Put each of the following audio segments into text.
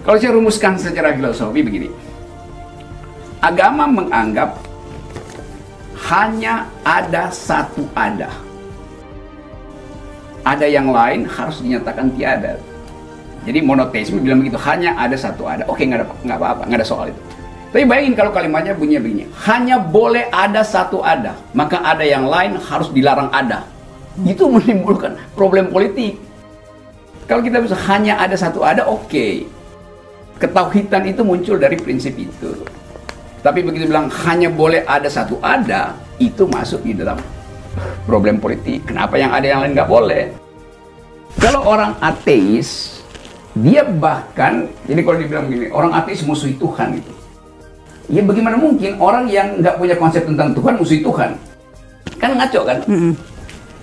Kalau saya rumuskan secara filosofi begini, agama menganggap hanya ada satu ada. Ada yang lain harus dinyatakan tiada. Jadi monoteisme bilang begitu, hanya ada satu ada. Oke, nggak apa-apa, nggak ada soal itu. Tapi bayangin kalau kalimatnya bunyinya begini, hanya boleh ada satu ada, maka ada yang lain harus dilarang ada. Itu menimbulkan problem politik. Kalau kita bisa hanya ada satu ada, oke. Ketauhidan itu muncul dari prinsip itu. Tapi begitu bilang hanya boleh ada satu ada, itu masuk di dalam problem politik. Kenapa yang ada yang lain nggak boleh? Kalau orang ateis, dia bahkan, jadi kalau dibilang begini, orang ateis musuhi Tuhan itu. Ya bagaimana mungkin orang yang nggak punya konsep tentang Tuhan musuhi Tuhan? Kan ngaco kan?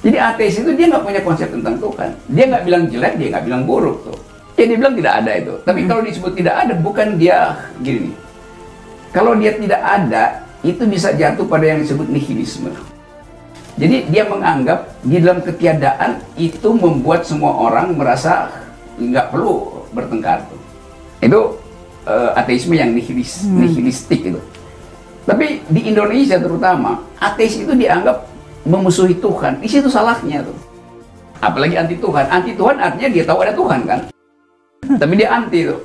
Jadi ateis itu dia nggak punya konsep tentang Tuhan. Dia nggak bilang jelek, dia nggak bilang buruk tuh. Ya dia bilang tidak ada itu. Tapi kalau disebut tidak ada, bukan dia gini. Kalau dia tidak ada, itu bisa jatuh pada yang disebut nihilisme. Jadi dia menganggap di dalam ketiadaan itu membuat semua orang merasa nggak perlu bertengkar tuh. Itu ateisme yang nihilistik itu. Tapi di Indonesia terutama, ateis itu dianggap memusuhi Tuhan. Di situ salahnya tuh. Apalagi anti Tuhan. Anti Tuhan artinya dia tahu ada Tuhan kan. Tapi dia anti tuh.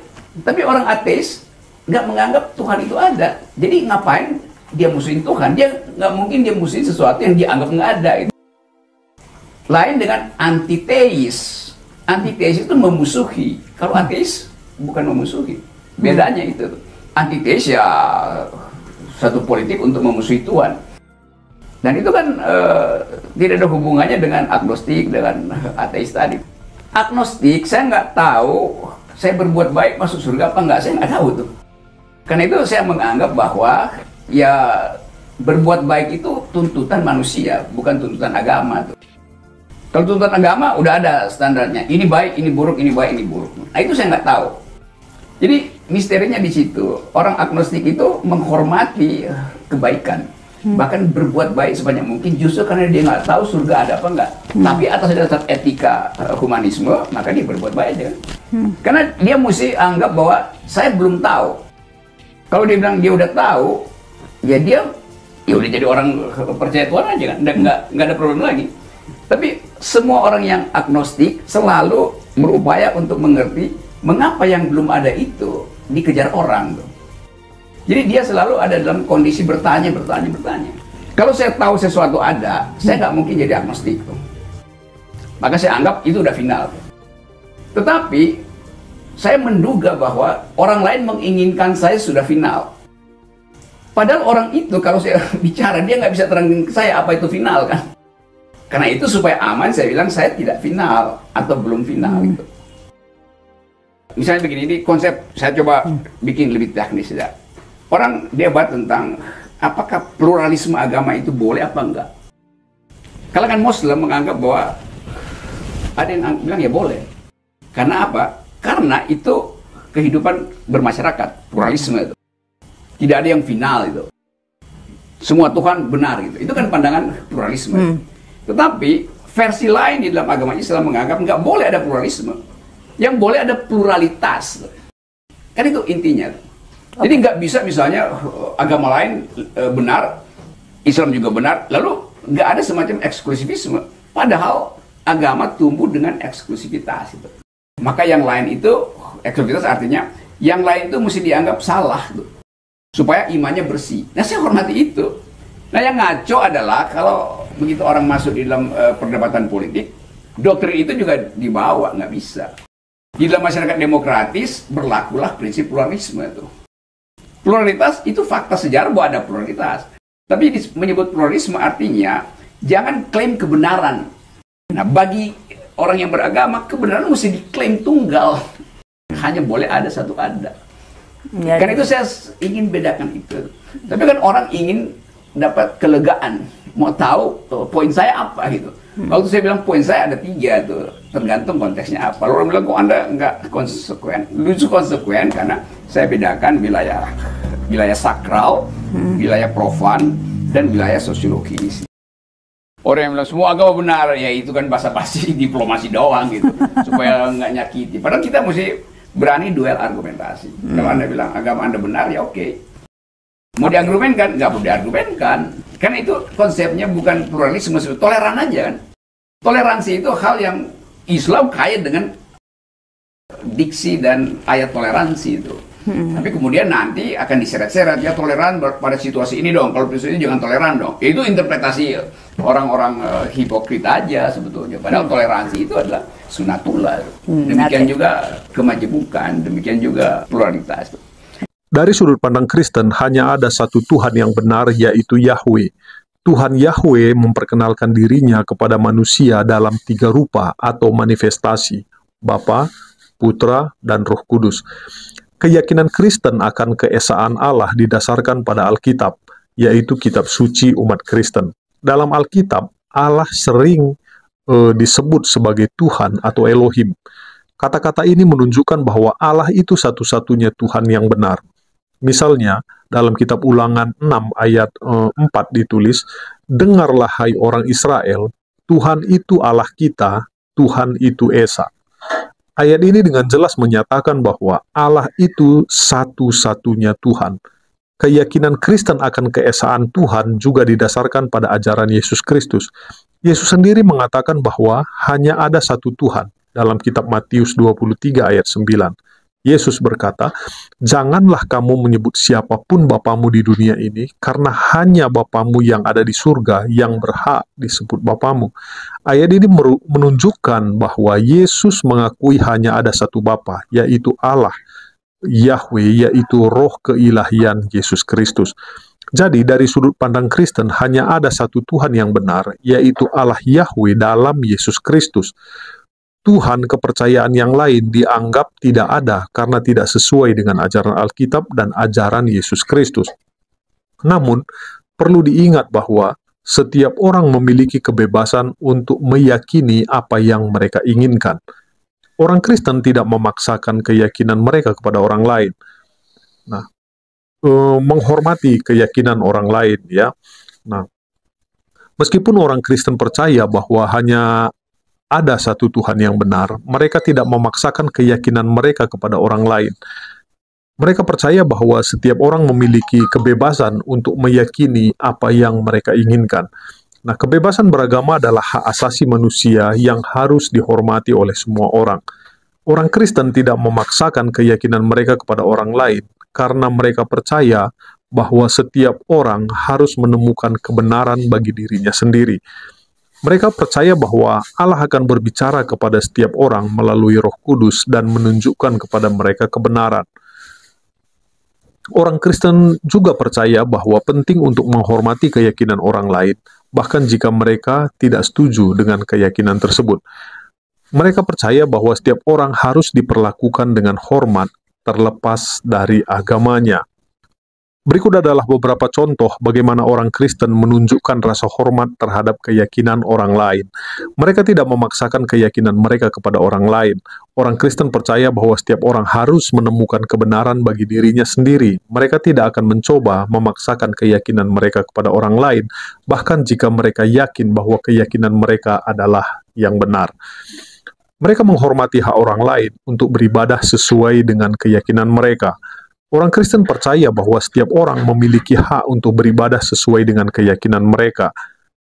Tapi orang ateis nggak menganggap Tuhan itu ada. Jadi ngapain dia musuhin Tuhan? Dia nggak mungkin dia musuhin sesuatu yang dia anggap nggak ada. Itu. Lain dengan antiteis. Antiteis itu memusuhi. Kalau ateis bukan memusuhi. Bedanya itu. Antiteis ya satu politik untuk memusuhi Tuhan. Dan itu kan tidak ada hubungannya dengan agnostik, dengan ateis tadi. Agnostik, saya nggak tahu saya berbuat baik masuk surga apa nggak, saya nggak tahu tuh. Karena itu saya menganggap bahwa ya berbuat baik itu tuntutan manusia, bukan tuntutan agama tuh. Kalau tuntutan agama udah ada standarnya, ini baik, ini buruk, ini baik, ini buruk. Nah itu saya nggak tahu. Jadi misterinya di situ. Orang agnostik itu menghormati kebaikan. Bahkan berbuat baik sebanyak mungkin justru karena dia nggak tahu surga ada apa enggak. Tapi atas dasar etika humanisme, maka dia berbuat baik aja. Karena dia mesti anggap bahwa saya belum tahu. Kalau dia bilang dia udah tahu, ya dia ya udah jadi orang percaya Tuhan aja kan, nggak ada problem lagi. Tapi semua orang yang agnostik selalu berupaya untuk mengerti mengapa yang belum ada itu dikejar orang tuh. Jadi dia selalu ada dalam kondisi bertanya. Kalau saya tahu sesuatu ada, saya nggak mungkin jadi agnostik tuh. Maka saya anggap itu udah final. Tetapi saya menduga bahwa orang lain menginginkan saya sudah final. Padahal orang itu kalau saya bicara dia nggak bisa terangin ke saya apa itu final kan. Karena itu supaya aman saya bilang saya tidak final atau belum final gitu. Misalnya begini, ini konsep saya coba bikin lebih teknis ya. Orang debat tentang apakah pluralisme agama itu boleh apa enggak. Kalangan Muslim menganggap bahwa ada yang bilang ya boleh. Karena apa? Karena itu kehidupan bermasyarakat, pluralisme itu. Tidak ada yang final itu. Semua Tuhan benar gitu. Itu kan pandangan pluralisme. Tetapi versi lain di dalam agama Islam menganggap nggak boleh ada pluralisme. Yang boleh ada pluralitas. Kan itu intinya. Jadi nggak bisa misalnya agama lain benar, Islam juga benar, lalu nggak ada semacam eksklusivisme. Padahal agama tumbuh dengan eksklusivitas. Gitu. Maka yang lain itu, eksklusivitas artinya yang lain itu mesti dianggap salah. Gitu. Supaya imannya bersih. Nah saya hormati itu. Nah yang ngaco adalah kalau begitu orang masuk di dalam perdebatan politik, doktrin itu juga dibawa, nggak bisa. Di dalam masyarakat demokratis berlakulah prinsip pluralisme itu. Pluralitas itu fakta sejarah bahwa ada pluralitas. Tapi menyebut pluralisme artinya jangan klaim kebenaran. Nah bagi orang yang beragama kebenaran mesti diklaim tunggal. Hanya boleh ada satu ada. Ya, karena itu saya ingin bedakan itu. Tapi kan orang ingin dapat kelegaan. Mau tahu poin saya apa gitu. Waktu saya bilang poin saya ada 3 tuh. Tergantung konteksnya apa. Orang bilang kok Anda nggak konsekuen. Lucu konsekuen karena saya bedakan wilayah sakral, wilayah profan, dan wilayah sosiologis. Orang yang bilang semua agama benar, ya itu kan basa-basi diplomasi doang gitu. Supaya nggak nyakiti. Padahal kita mesti berani duel argumentasi. Kalau Anda bilang agama Anda benar, ya oke. Mau diargumenkan? Nggak perlu diargumenkan. Kan itu konsepnya bukan pluralisme, toleran aja kan. Toleransi itu hal yang Islam kaya dengan diksi dan ayat toleransi itu. Tapi kemudian nanti akan diseret-seret, ya toleran pada situasi ini dong, kalau situasi ini jangan toleran dong. Itu interpretasi orang-orang hipokrit aja sebetulnya. Padahal toleransi itu adalah sunatullah. Demikian juga kemajemukan, demikian juga pluralitas. Dari sudut pandang Kristen, hanya ada satu Tuhan yang benar, yaitu Yahweh. Tuhan Yahweh memperkenalkan dirinya kepada manusia dalam 3 rupa atau manifestasi, Bapa, Putra, dan Roh Kudus. Keyakinan Kristen akan keesaan Allah didasarkan pada Alkitab, yaitu kitab suci umat Kristen. Dalam Alkitab, Allah sering disebut sebagai Tuhan atau Elohim. Kata-kata ini menunjukkan bahwa Allah itu satu-satunya Tuhan yang benar. Misalnya, dalam kitab Ulangan 6 ayat 4 ditulis, "Dengarlah hai orang Israel, Tuhan itu Allah kita, Tuhan itu Esa." Ayat ini dengan jelas menyatakan bahwa Allah itu satu-satunya Tuhan. Keyakinan Kristen akan keesaan Tuhan juga didasarkan pada ajaran Yesus Kristus. Yesus sendiri mengatakan bahwa hanya ada satu Tuhan dalam kitab Matius 23 ayat 9. Yesus berkata, "Janganlah kamu menyebut siapapun bapamu di dunia ini, karena hanya bapamu yang ada di surga yang berhak disebut bapamu." Ayat ini menunjukkan bahwa Yesus mengakui hanya ada satu Bapa, yaitu Allah, Yahweh, yaitu roh keilahian Yesus Kristus. Jadi dari sudut pandang Kristen hanya ada satu Tuhan yang benar, yaitu Allah Yahweh dalam Yesus Kristus. Tuhan kepercayaan yang lain dianggap tidak ada karena tidak sesuai dengan ajaran Alkitab dan ajaran Yesus Kristus. Namun, perlu diingat bahwa setiap orang memiliki kebebasan untuk meyakini apa yang mereka inginkan. Orang Kristen tidak memaksakan keyakinan mereka kepada orang lain. Nah, menghormati keyakinan orang lain, ya. Nah, meskipun orang Kristen percaya bahwa hanya ada satu Tuhan yang benar, mereka tidak memaksakan keyakinan mereka kepada orang lain. Mereka percaya bahwa setiap orang memiliki kebebasan untuk meyakini apa yang mereka inginkan. Nah, kebebasan beragama adalah hak asasi manusia yang harus dihormati oleh semua orang. Orang Kristen tidak memaksakan keyakinan mereka kepada orang lain, karena mereka percaya bahwa setiap orang harus menemukan kebenaran bagi dirinya sendiri. Mereka percaya bahwa Allah akan berbicara kepada setiap orang melalui Roh Kudus dan menunjukkan kepada mereka kebenaran. Orang Kristen juga percaya bahwa penting untuk menghormati keyakinan orang lain, bahkan jika mereka tidak setuju dengan keyakinan tersebut. Mereka percaya bahwa setiap orang harus diperlakukan dengan hormat, terlepas dari agamanya. Berikut adalah beberapa contoh bagaimana orang Kristen menunjukkan rasa hormat terhadap keyakinan orang lain. Mereka tidak memaksakan keyakinan mereka kepada orang lain. Orang Kristen percaya bahwa setiap orang harus menemukan kebenaran bagi dirinya sendiri. Mereka tidak akan mencoba memaksakan keyakinan mereka kepada orang lain, bahkan jika mereka yakin bahwa keyakinan mereka adalah yang benar. Mereka menghormati hak orang lain untuk beribadah sesuai dengan keyakinan mereka. Orang Kristen percaya bahwa setiap orang memiliki hak untuk beribadah sesuai dengan keyakinan mereka.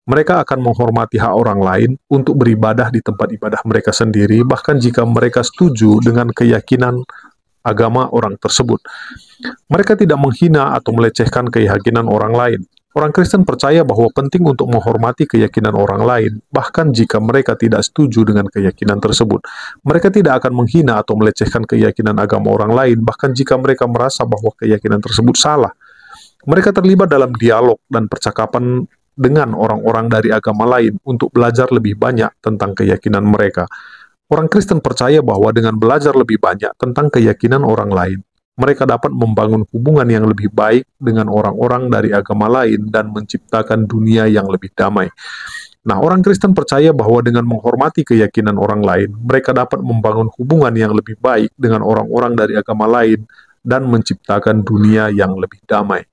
Mereka akan menghormati hak orang lain untuk beribadah di tempat ibadah mereka sendiri, bahkan jika mereka setuju dengan keyakinan agama orang tersebut. Mereka tidak menghina atau melecehkan keyakinan orang lain. Orang Kristen percaya bahwa penting untuk menghormati keyakinan orang lain, bahkan jika mereka tidak setuju dengan keyakinan tersebut. Mereka tidak akan menghina atau melecehkan keyakinan agama orang lain, bahkan jika mereka merasa bahwa keyakinan tersebut salah. Mereka terlibat dalam dialog dan percakapan dengan orang-orang dari agama lain untuk belajar lebih banyak tentang keyakinan mereka. Orang Kristen percaya bahwa dengan belajar lebih banyak tentang keyakinan orang lain, mereka dapat membangun hubungan yang lebih baik dengan orang-orang dari agama lain dan menciptakan dunia yang lebih damai. Nah, orang Kristen percaya bahwa dengan menghormati keyakinan orang lain, mereka dapat membangun hubungan yang lebih baik dengan orang-orang dari agama lain dan menciptakan dunia yang lebih damai.